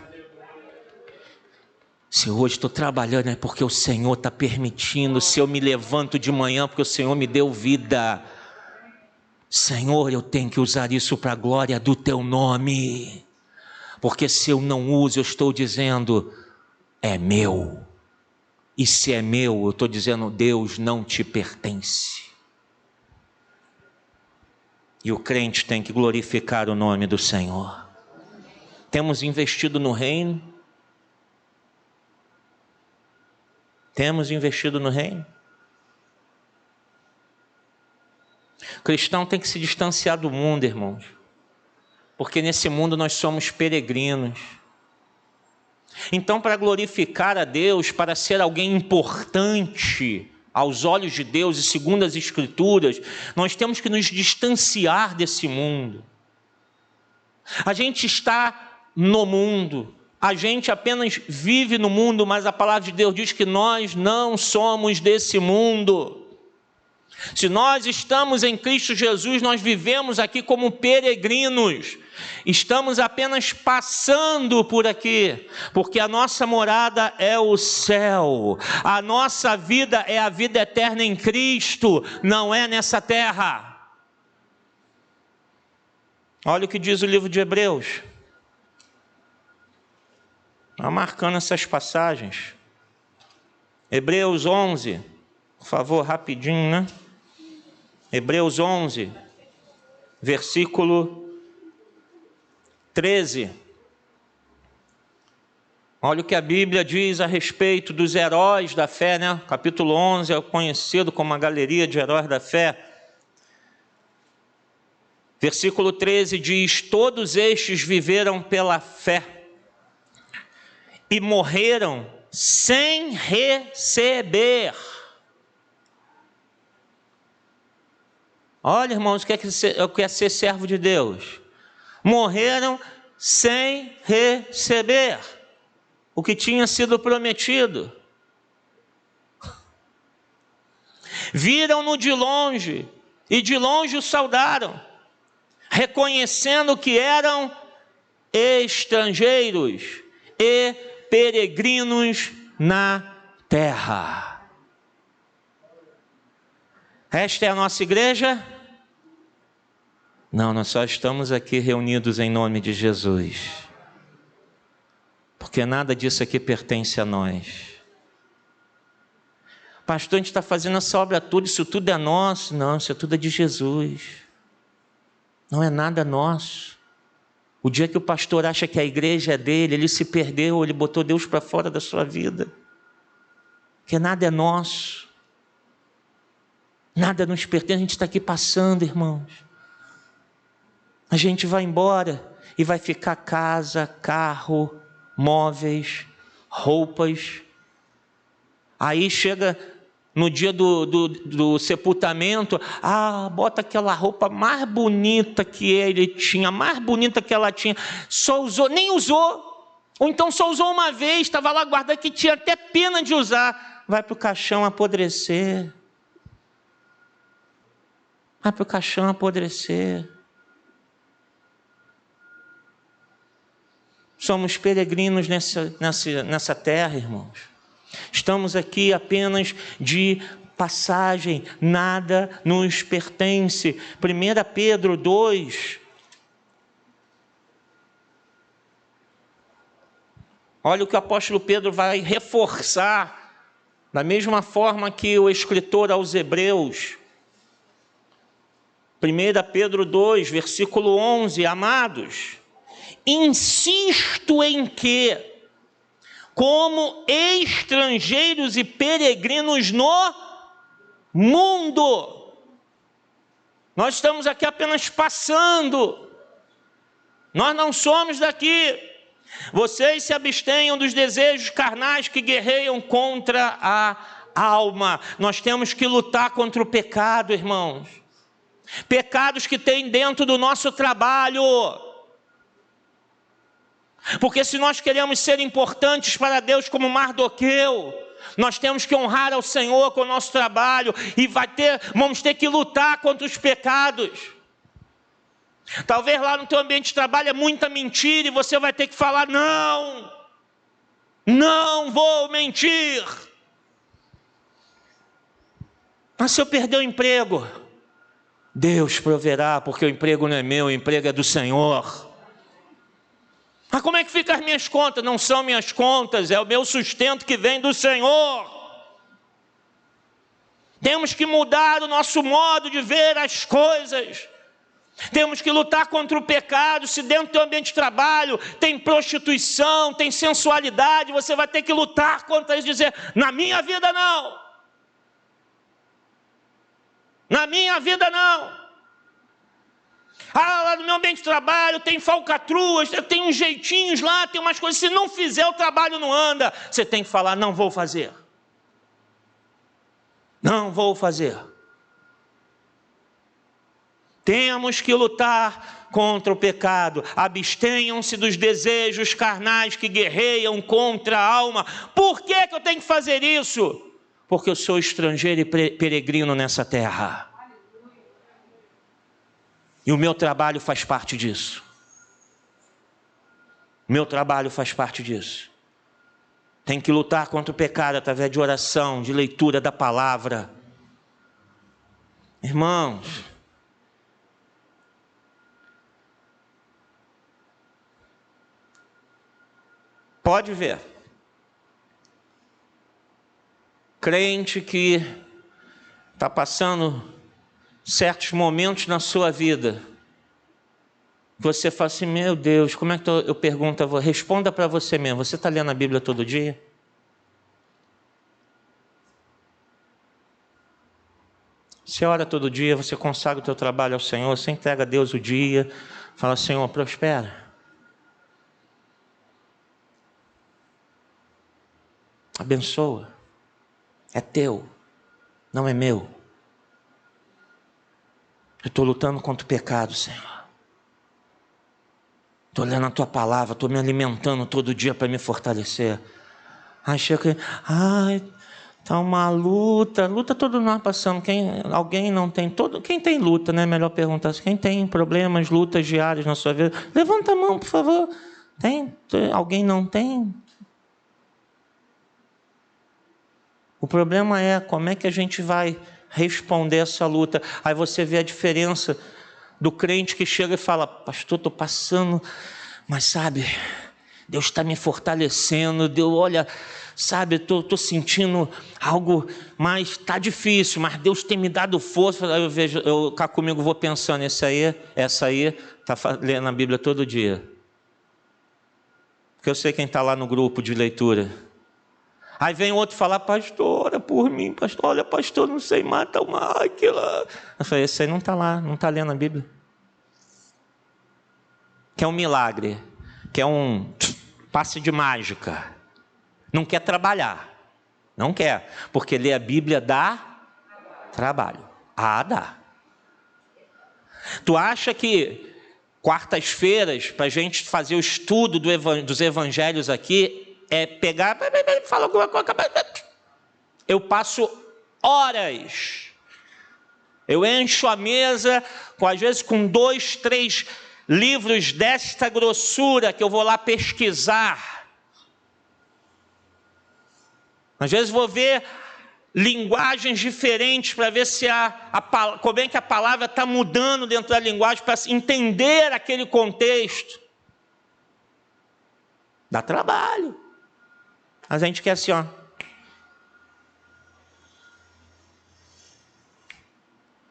Se hoje estou trabalhando é porque o Senhor está permitindo, se eu me levanto de manhã porque o Senhor me deu vida. Senhor, eu tenho que usar isso para a glória do Teu nome, porque se eu não uso, eu estou dizendo, é meu, e se é meu, eu estou dizendo, Deus não te pertence, e o crente tem que glorificar o nome do Senhor. Temos investido no reino? Temos investido no reino? O cristão tem que se distanciar do mundo, irmãos, porque nesse mundo nós somos peregrinos. Então, para glorificar a Deus, para ser alguém importante aos olhos de Deus e segundo as Escrituras, nós temos que nos distanciar desse mundo. A gente está no mundo, a gente apenas vive no mundo, mas a palavra de Deus diz que nós não somos desse mundo. Se nós estamos em Cristo Jesus, nós vivemos aqui como peregrinos, estamos apenas passando por aqui, porque a nossa morada é o céu, a nossa vida é a vida eterna em Cristo, não é nessa terra. Olha o que diz o livro de Hebreus, está marcando essas passagens, Hebreus 11, por favor, rapidinho, né? Hebreus 11, versículo 13. Olha o que a Bíblia diz a respeito dos heróis da fé, né? Capítulo 11 é conhecido como a galeria de heróis da fé. Versículo 13 diz, todos estes viveram pela fé e morreram sem receber. Olha, irmãos, o que é ser servo de Deus? Morreram sem receber o que tinha sido prometido. Viram-no de longe, e de longe o saudaram, reconhecendo que eram estrangeiros e peregrinos na terra. Esta é a nossa igreja? Não, nós só estamos aqui reunidos em nome de Jesus. porque nada disso aqui pertence a nós. Pastor, a gente está fazendo essa obra toda, isso tudo é nosso. Não, isso tudo é de Jesus. Não é nada nosso. O dia que o pastor acha que a igreja é dele, ele se perdeu, ele botou Deus para fora da sua vida. Porque nada é nosso. Nada nos pertence, a gente está aqui passando, irmãos. A gente vai embora e vai ficar casa, carro, móveis, roupas. Aí chega no dia do sepultamento, bota aquela roupa mais bonita que ele tinha, mais bonita que ela tinha, só usou, nem usou, ou então só usou uma vez, estava lá guardada que tinha até pena de usar, vai para o caixão apodrecer. Vai para o caixão apodrecer. Somos peregrinos nessa terra, irmãos. Estamos aqui apenas de passagem, nada nos pertence. 1 Pedro 2. Olha o que o apóstolo Pedro vai reforçar, da mesma forma que o escritor aos Hebreus. 1 Pedro 2, versículo 11, amados, insisto em que, como estrangeiros e peregrinos no mundo, nós estamos aqui apenas passando, nós não somos daqui. Vocês se abstenham dos desejos carnais que guerreiam contra a alma. Nós temos que lutar contra o pecado, irmãos. Pecados que tem dentro do nosso trabalho. Porque se nós queremos ser importantes para Deus como Mardoqueu, nós temos que honrar ao Senhor com o nosso trabalho e vamos ter que lutar contra os pecados. Talvez lá no teu ambiente de trabalho é muita mentira e você vai ter que falar, não vou mentir. Mas se eu perder o emprego, Deus proverá, porque o emprego não é meu, o emprego é do Senhor. Mas como é que ficam as minhas contas? Não são minhas contas, é o meu sustento que vem do Senhor. Temos que mudar o nosso modo de ver as coisas. Temos que lutar contra o pecado. Se dentro do teu ambiente de trabalho tem prostituição, tem sensualidade, você vai ter que lutar contra isso e dizer, na minha vida não. Na minha vida não. Lá no meu ambiente de trabalho tem falcatruas, tem uns jeitinhos lá, tem umas coisas. Se não fizer, o trabalho não anda. Você tem que falar, não vou fazer. Não vou fazer. Temos que lutar contra o pecado. Abstenham-se dos desejos carnais que guerreiam contra a alma. Por que eu tenho que fazer isso? Porque eu sou estrangeiro e peregrino nessa terra. E o meu trabalho faz parte disso. Meu trabalho faz parte disso. Tem que lutar contra o pecado através de oração, de leitura da palavra. Irmãos, pode ver. Crente que está passando certos momentos na sua vida, você fala assim, meu Deus, como é que eu pergunto a você? Responda para você mesmo, você está lendo a Bíblia todo dia? Você ora todo dia, você consagra o teu trabalho ao Senhor, você entrega a Deus o dia, fala, Senhor, prospera. Abençoa. É teu, não é meu. Eu estou lutando contra o pecado, Senhor. Estou lendo a Tua palavra, estou me alimentando todo dia para me fortalecer. Aí chega, está uma luta todos nós passamos. Alguém não tem, quem tem luta, né? Melhor perguntar, quem tem problemas, lutas diárias na sua vida? Levanta a mão, por favor. Tem? Alguém não tem? O problema é como é que a gente vai responder essa luta. Aí você vê a diferença do crente que chega e fala, pastor, estou passando, mas sabe, Deus está me fortalecendo, Deus, olha, sabe, estou sentindo algo, mas está difícil, mas Deus tem me dado força. Eu vejo, eu cá comigo vou pensando, essa aí está lendo a Bíblia todo dia. Porque eu sei quem está lá no grupo de leitura. Aí vem outro falar, pastor, ora por mim, pastor, olha, pastor, não sei, mata uma, aquela. Eu falei, esse aí não está lá, não está lendo a Bíblia. Quer um milagre, quer um passe de mágica, não quer trabalhar, não quer, porque ler a Bíblia dá trabalho. Dá. Tu acha que quartas-feiras, para a gente fazer o estudo dos evangelhos aqui, é pegar, fala alguma coisa, eu passo horas, eu encho a mesa, às vezes com 2, 3 livros desta grossura, que eu vou lá pesquisar, às vezes vou ver linguagens diferentes, para ver se como é que a palavra está mudando dentro da linguagem, para entender aquele contexto. Dá trabalho. Mas a gente quer assim, ó.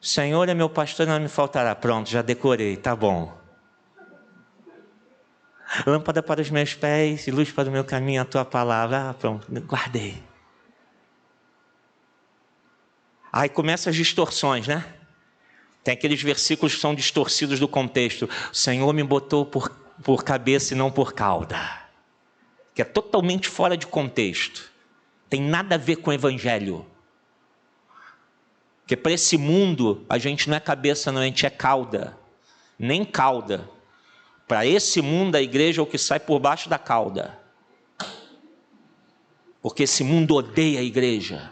Senhor é meu pastor, não me faltará. Pronto, já decorei, tá bom. Lâmpada para os meus pés e luz para o meu caminho, a tua palavra. Pronto, guardei. Aí começam as distorções, né? Tem aqueles versículos que são distorcidos do contexto. O Senhor me botou por cabeça e não por cauda. Que é totalmente fora de contexto. Tem nada a ver com o evangelho. Porque para esse mundo, a gente não é cabeça, não, a gente é cauda. Nem cauda. Para esse mundo, a igreja é o que sai por baixo da cauda. Porque esse mundo odeia a igreja.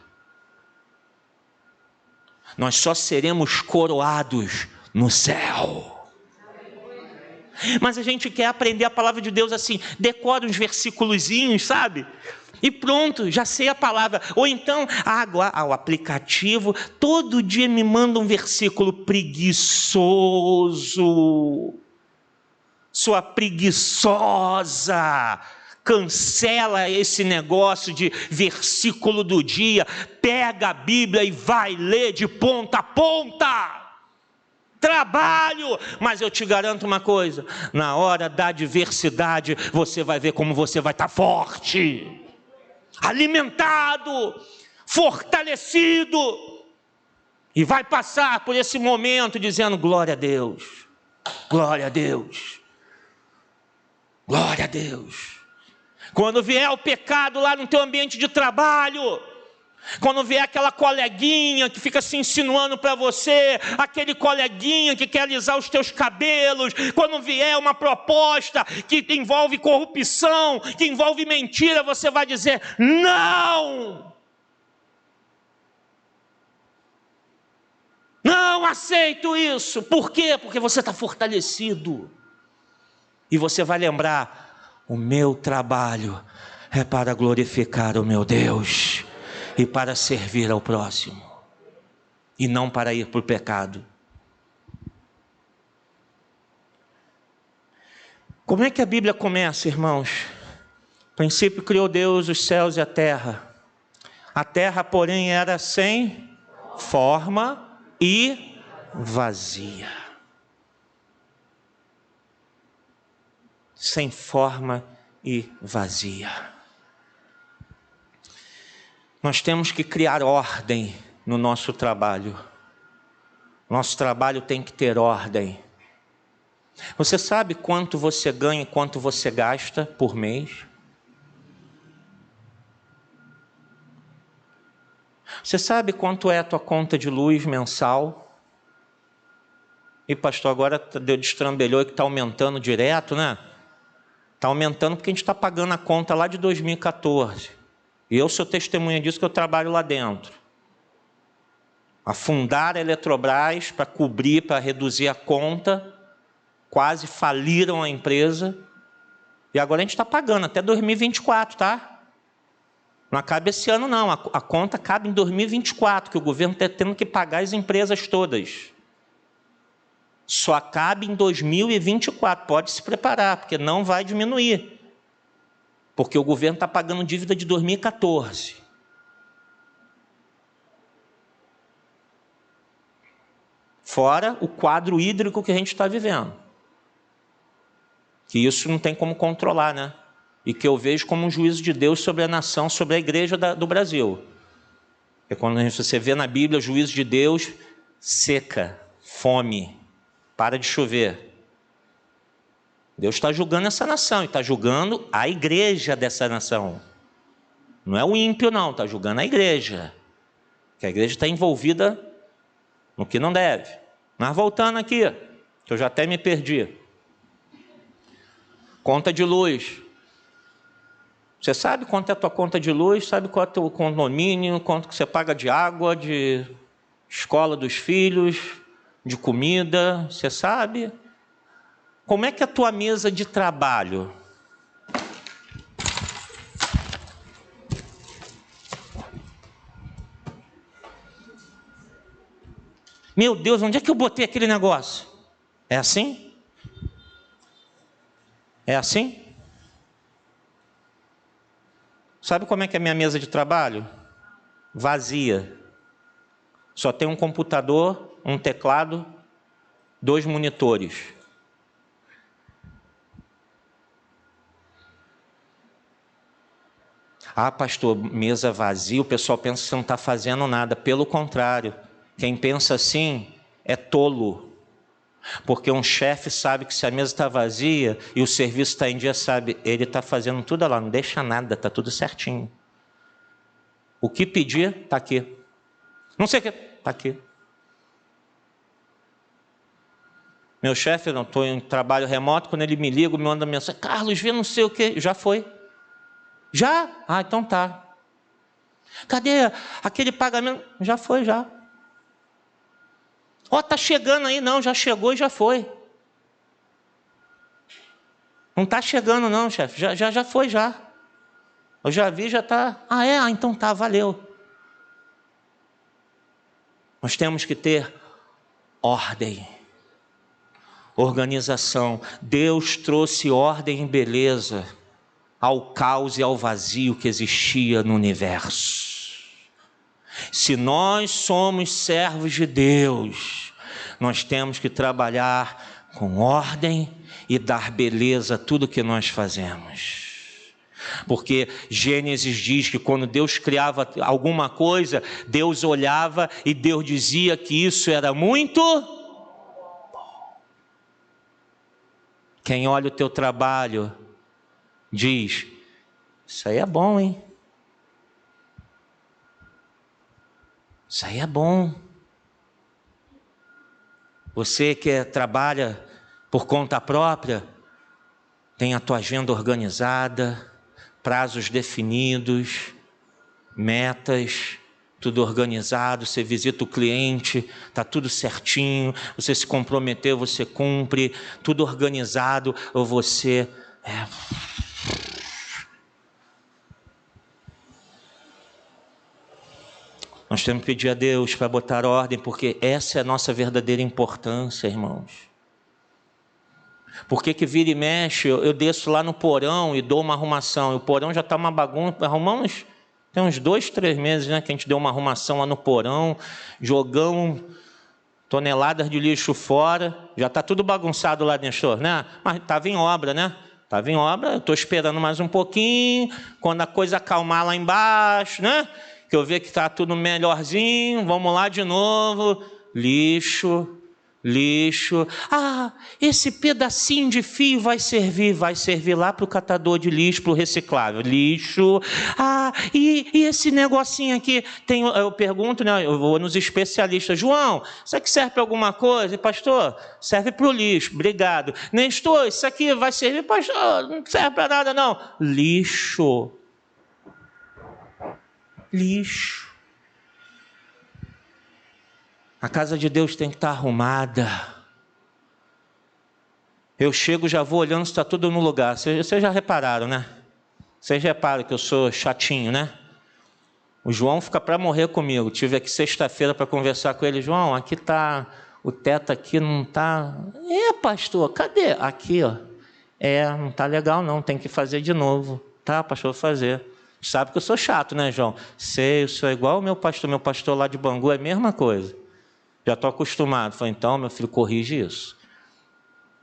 Nós só seremos coroados no céu. Mas a gente quer aprender a palavra de Deus assim, decora uns versículozinhos, sabe? E pronto, já sei a palavra. Ou então, o aplicativo, todo dia me manda um versículo preguiçoso. Sua preguiçosa, cancela esse negócio de versículo do dia, pega a Bíblia e vai ler de ponta a ponta. Trabalho, mas eu te garanto uma coisa, na hora da adversidade, você vai ver como você vai estar forte, alimentado, fortalecido, e vai passar por esse momento dizendo, glória a Deus, glória a Deus, glória a Deus. Quando vier o pecado lá no teu ambiente de trabalho, quando vier aquela coleguinha que fica se insinuando para você, aquele coleguinha que quer alisar os teus cabelos, quando vier uma proposta que envolve corrupção, que envolve mentira, você vai dizer, não! Não aceito isso. Por quê? Porque você está fortalecido. E você vai lembrar, o meu trabalho é para glorificar o meu Deus. E para servir ao próximo, e não para ir para o pecado. Como é que a Bíblia começa, irmãos? No princípio criou Deus os céus e a terra. A terra, porém, era sem forma e vazia. Sem forma e vazia. Nós temos que criar ordem no nosso trabalho. Nosso trabalho tem que ter ordem. Você sabe quanto você ganha e quanto você gasta por mês? Você sabe quanto é a tua conta de luz mensal? E pastor, agora deu destrambelhou que está aumentando direto, né? Está aumentando porque a gente está pagando a conta lá de 2014. E eu sou testemunha disso, que eu trabalho lá dentro. Afundaram a Eletrobras para cobrir, para reduzir a conta. Quase faliram a empresa. E agora a gente está pagando até 2024, tá? Não acaba esse ano não, a conta acaba em 2024, que o governo está tendo que pagar as empresas todas. Só acaba em 2024, pode se preparar, porque não vai diminuir. porque o governo está pagando dívida de 2014. Fora o quadro hídrico que a gente está vivendo. Que isso não tem como controlar, né? E que eu vejo como um juízo de Deus sobre a nação, sobre a igreja do Brasil. É quando você vê na Bíblia o juízo de Deus, seca, fome, para de chover. Deus está julgando essa nação e está julgando a igreja dessa nação. Não é o ímpio, não, está julgando a igreja. Que a igreja está envolvida no que não deve. Mas voltando aqui, que eu já até me perdi. Conta de luz. Você sabe quanto é a tua conta de luz, sabe qual é o teu condomínio, quanto que você paga de água, de escola dos filhos, de comida, você sabe? Como é que é a tua mesa de trabalho? Meu Deus, onde é que eu botei aquele negócio? É assim? É assim? Sabe como é que é a minha mesa de trabalho? Vazia. Só tem um computador, um teclado, 2 monitores. Ah, pastor, mesa vazia, o pessoal pensa que você não está fazendo nada. Pelo contrário, quem pensa assim é tolo. Porque um chefe sabe que se a mesa está vazia e o serviço está em dia, sabe, ele está fazendo tudo lá, não deixa nada, está tudo certinho. O que pedir, está aqui. Não sei o que, está aqui. Meu chefe, não estou em trabalho remoto, quando ele me liga, me manda mensagem, Carlos, vê não sei o que, já foi. Já? Ah, então tá. Cadê aquele pagamento? Já foi, já. Ó, tá chegando aí, não, já chegou e já foi. Não está chegando não, chefe, já foi já. Eu já vi, já está. Ah, é? Ah, então tá, valeu. Nós temos que ter ordem, organização. Deus trouxe ordem e beleza ao caos e ao vazio que existia no universo. Se nós somos servos de Deus, nós temos que trabalhar com ordem e dar beleza a tudo que nós fazemos. Porque Gênesis diz que quando Deus criava alguma coisa, Deus olhava e Deus dizia que isso era muito bom. Quem olha o teu trabalho diz, isso aí é bom, hein? Isso aí é bom. Você que trabalha por conta própria, tem a tua agenda organizada, prazos definidos, metas, tudo organizado, você visita o cliente, está tudo certinho, você se comprometeu, você cumpre, tudo organizado, ou você... Nós temos que pedir a Deus para botar ordem, porque essa é a nossa verdadeira importância, irmãos. Por que vira e mexe, eu desço lá no porão e dou uma arrumação, e o porão já está uma bagunça, arrumamos, tem uns 2, 3 meses, né, que a gente deu uma arrumação lá no porão, jogamos toneladas de lixo fora, já está tudo bagunçado lá dentro, né? Mas estava em obra, né? Estava em obra, eu estou esperando mais um pouquinho, quando a coisa acalmar lá embaixo, né? Que eu ver que está tudo melhorzinho, vamos lá de novo, lixo. Ah, esse pedacinho de fio vai servir lá para o catador de lixo, para o reciclável, lixo. Ah, e esse negocinho aqui, eu pergunto, né, eu vou nos especialistas, João, isso aqui serve para alguma coisa? E, pastor, serve para o lixo, obrigado. Nestor, isso aqui vai servir, pastor, não serve para nada não. Lixo. A casa de Deus tem que estar arrumada. Eu chego, já vou olhando se está tudo no lugar. Vocês já repararam, né? Vocês reparam que eu sou chatinho, né? O João fica para morrer comigo. Tive aqui sexta-feira para conversar com ele. João, aqui está, o teto aqui não está... pastor, cadê? Aqui, ó. Não está legal não, tem que fazer de novo. Tá, pastor, vou fazer. Sabe que eu sou chato, né, João? Sei, eu sou igual o meu pastor lá de Bangu, é a mesma coisa. Já estou acostumado. Falei, então, meu filho, corrige isso.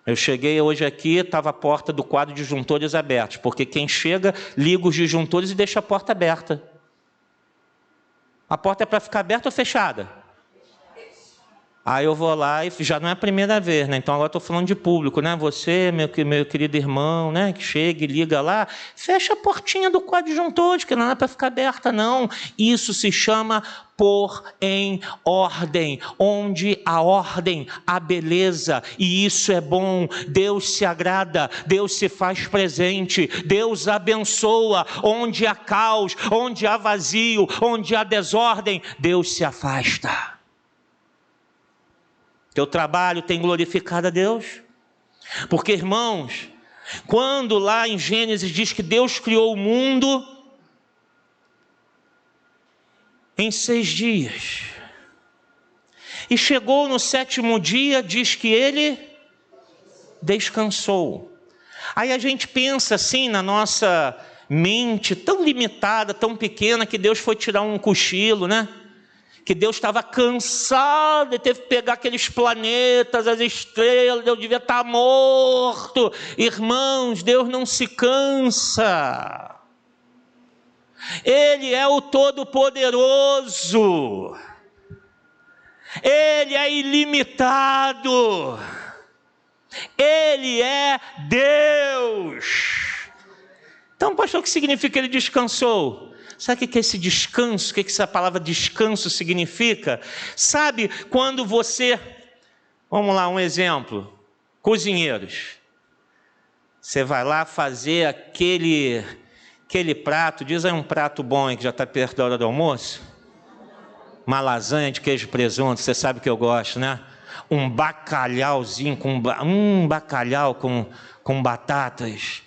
Eu cheguei hoje aqui, estava a porta do quadro de disjuntores abertos, porque quem chega, liga os disjuntores e deixa a porta aberta. A porta é para ficar aberta ou fechada? Aí eu vou lá e já não é a primeira vez, né? Então agora estou falando de público, né? Você, meu querido irmão, né? Que chega e liga lá, fecha a portinha do quadro de disjuntores, que não é para ficar aberta, não. Isso se chama pôr em ordem, onde a ordem, a beleza, e isso é bom. Deus se agrada, Deus se faz presente, Deus abençoa. Onde há caos, onde há vazio, onde há desordem, Deus se afasta. Teu trabalho tem glorificado a Deus? Porque, irmãos, quando lá em Gênesis diz que Deus criou o mundo em 6 dias, e chegou no 7º dia, diz que ele descansou. Aí a gente pensa assim na nossa mente tão limitada, tão pequena, que Deus foi tirar um cochilo, né? Que Deus estava cansado e teve que pegar aqueles planetas, as estrelas, Deus devia estar morto. Irmãos, Deus não se cansa. Ele é o Todo-Poderoso. Ele é ilimitado. Ele é Deus. Então, pastor, o que significa que ele descansou? Sabe o que é esse descanso? O que essa palavra descanso significa? Sabe quando você... Vamos lá, um exemplo. Cozinheiros. Você vai lá fazer aquele prato, diz aí um prato bom aí que já está perto da hora do almoço. Uma lasanha de queijo e presunto, você sabe que eu gosto, né? Um bacalhauzinho, bacalhau com batatas.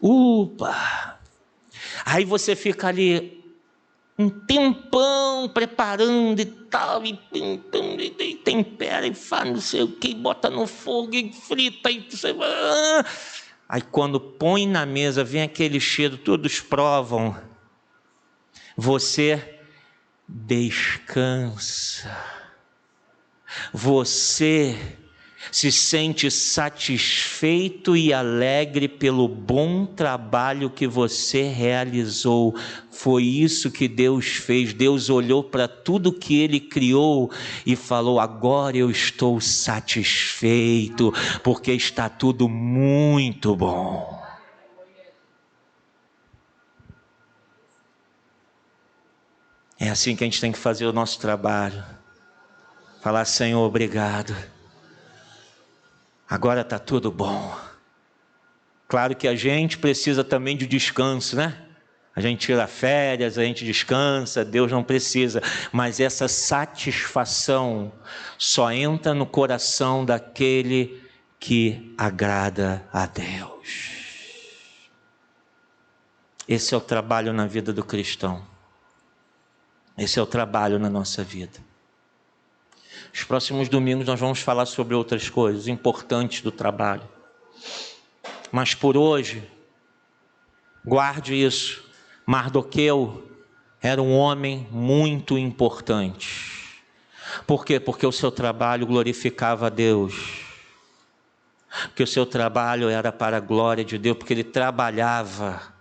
Upa! Aí você fica ali um tempão preparando e tal, e tempera e faz não sei o que, bota no fogo e frita. Aí quando põe na mesa, vem aquele cheiro, todos provam. Você descansa. Você se sente satisfeito e alegre pelo bom trabalho que você realizou. Foi isso que Deus fez. Deus olhou para tudo que Ele criou e falou: agora eu estou satisfeito, porque está tudo muito bom. É assim que a gente tem que fazer o nosso trabalho. Falar: Senhor, obrigado. Agora está tudo bom. Claro que a gente precisa também de descanso, né? A gente tira férias, a gente descansa, Deus não precisa. Mas essa satisfação só entra no coração daquele que agrada a Deus. Esse é o trabalho na vida do cristão. Esse é o trabalho na nossa vida. Os próximos domingos nós vamos falar sobre outras coisas importantes do trabalho. Mas por hoje, guarde isso. Mardoqueu era um homem muito importante. Por quê? Porque o seu trabalho glorificava a Deus. Porque o seu trabalho era para a glória de Deus. Porque ele trabalhava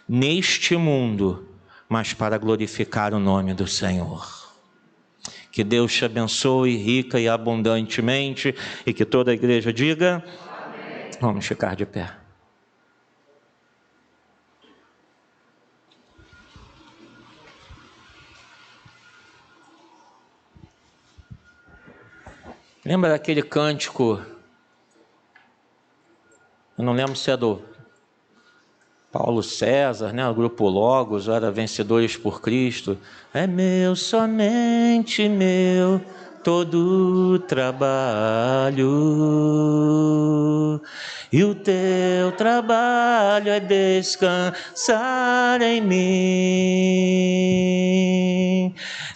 neste mundo, mas para glorificar o nome do Senhor. Que Deus te abençoe rica e abundantemente, e que toda a igreja diga amém. Vamos ficar de pé. Lembra daquele cântico? Eu não lembro se é do Paulo César, né? O grupo Logos, era Vencedores por Cristo. É meu, somente meu, todo trabalho, e o teu trabalho é descansar em mim.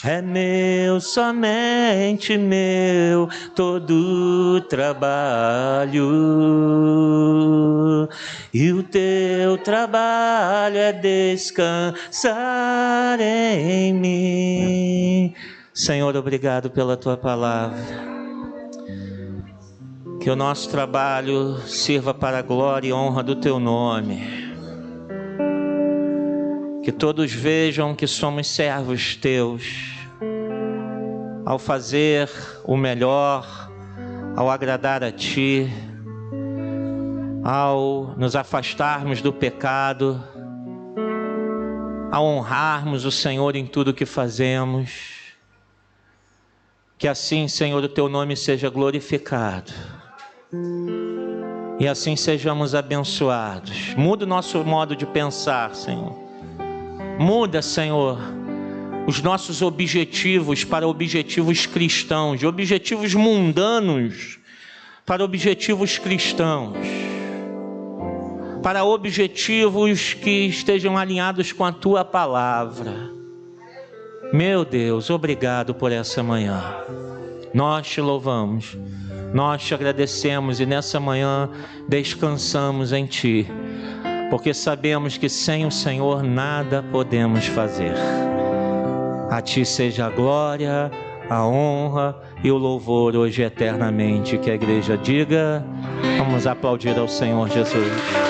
É meu, somente meu, todo trabalho, e o teu trabalho é descansar em mim. Senhor, obrigado pela tua palavra. Que o nosso trabalho sirva para a glória e honra do teu nome. Que todos vejam que somos servos teus, ao fazer o melhor, ao agradar a ti, ao nos afastarmos do pecado, ao honrarmos o Senhor em tudo que fazemos. Que assim, Senhor, o teu nome seja glorificado. E assim sejamos abençoados. Muda o nosso modo de pensar, Senhor. Muda, Senhor, os nossos objetivos para objetivos cristãos, de objetivos mundanos para objetivos cristãos, para objetivos que estejam alinhados com a tua palavra. Meu Deus, obrigado por essa manhã. Nós te louvamos, nós te agradecemos e nessa manhã descansamos em ti, porque sabemos que sem o Senhor nada podemos fazer. A ti seja a glória, a honra e o louvor hoje e eternamente. Que a igreja diga: vamos aplaudir ao Senhor Jesus.